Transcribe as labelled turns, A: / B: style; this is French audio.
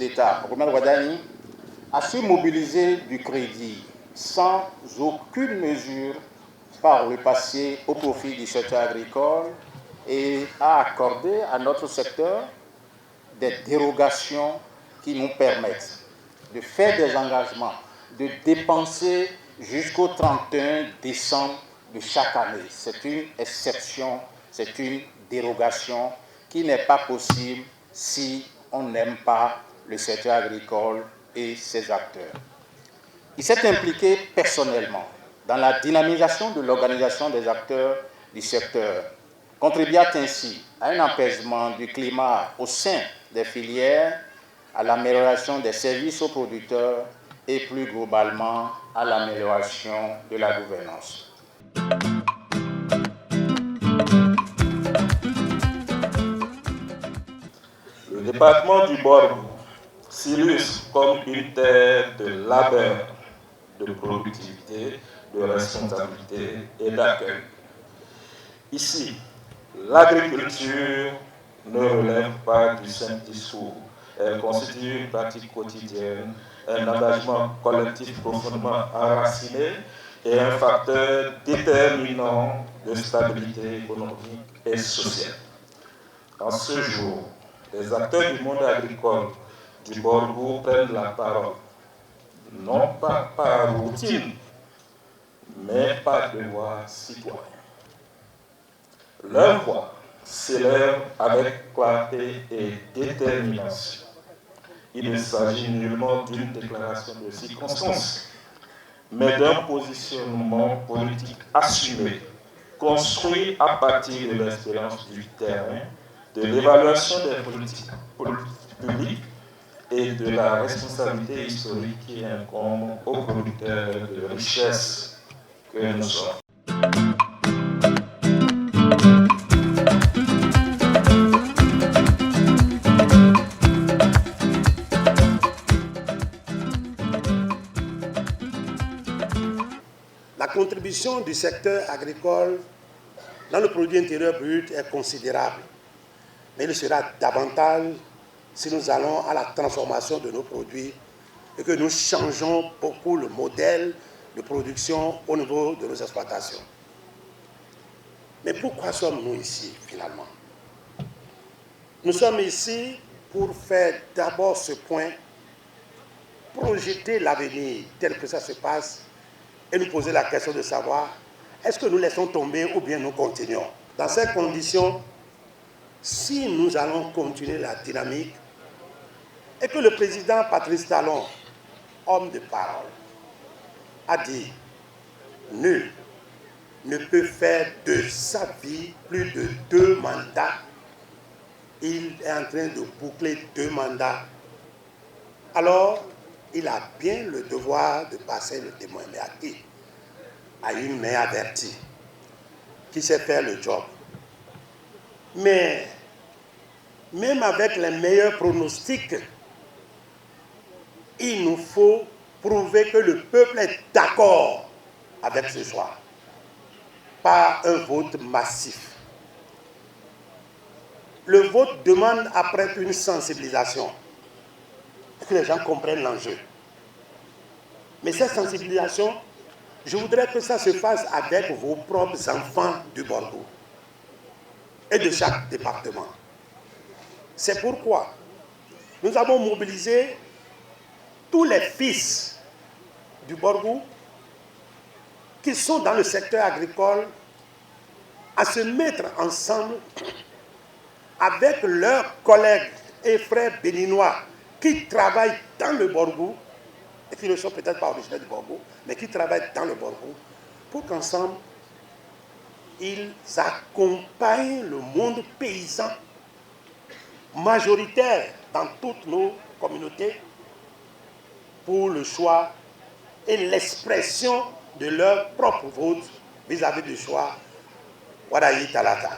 A: d'État, Mohamed Wadani, a su mobiliser du crédit sans aucune mesure par le passé au profit du secteur agricole et a accordé à notre secteur des dérogations qui nous permettent de faire des engagements, de dépenser jusqu'au 31 décembre de chaque année. C'est une exception, c'est une dérogation qui n'est pas possible si on n'aime pas le secteur agricole et ses acteurs. Il s'est impliqué personnellement dans la dynamisation de l'organisation des acteurs du secteur, contribuant ainsi à un apaisement du climat au sein des filières, à l'amélioration des services aux producteurs et plus globalement à l'amélioration de la gouvernance.
B: Le département du Borgo s'illustre comme une terre de labeur, de productivité, de responsabilité et d'accueil. Ici, l'agriculture ne relève pas du simple discours. Elle constitue une pratique quotidienne, un engagement collectif profondément enraciné et un facteur déterminant de stabilité économique et sociale. En ce jour, les acteurs du monde agricole du Borgo prennent la parole, non pas par routine, mais par devoir citoyen. Leur voix s'élève avec clarté et détermination. Il ne s'agit nullement d'une déclaration de circonstance, mais d'un positionnement politique assumé, construit à partir de l'expérience du terrain, de l'évaluation des politiques publiques et de la responsabilité historique qui incombe aux producteurs de richesse que nous sommes.
C: La contribution du secteur agricole dans le produit intérieur brut est considérable, mais il sera davantage si nous allons à la transformation de nos produits et que nous changeons beaucoup le modèle de production au niveau de nos exploitations. Mais pourquoi sommes-nous ici finalement? Nous sommes ici pour faire d'abord ce point, projeter l'avenir tel que ça se passe et nous poser la question de savoir est-ce que nous laissons tomber ou bien nous continuons. Dans ces conditions, si nous allons continuer la dynamique et que le président Patrice Talon, homme de parole, a dit nul ne peut faire de sa vie plus de 2 mandats. Il est en train de boucler 2 mandats. Alors, il a bien le devoir de passer le témoin. Mais à qui? À une main avertie, qui sait faire le job. Mais, même avec les meilleurs pronostics, il nous faut prouver que le peuple est d'accord avec ce choix, par un vote massif. Le vote demande après une sensibilisation, que les gens comprennent l'enjeu. Mais cette sensibilisation, je voudrais que ça se fasse avec vos propres enfants du Borgo et de chaque département. C'est pourquoi nous avons mobilisé tous les fils du Borgo qui sont dans le secteur agricole à se mettre ensemble avec leurs collègues et frères béninois qui travaillent dans le Borgo et qui ne sont peut-être pas originaires du Borgo, mais qui travaillent dans le Borgo, pour qu'ensemble, ils accompagnent le monde paysan majoritaire dans toutes nos communautés pour le choix et l'expression de leur propre vote vis-à-vis du choix Wadayi Talata.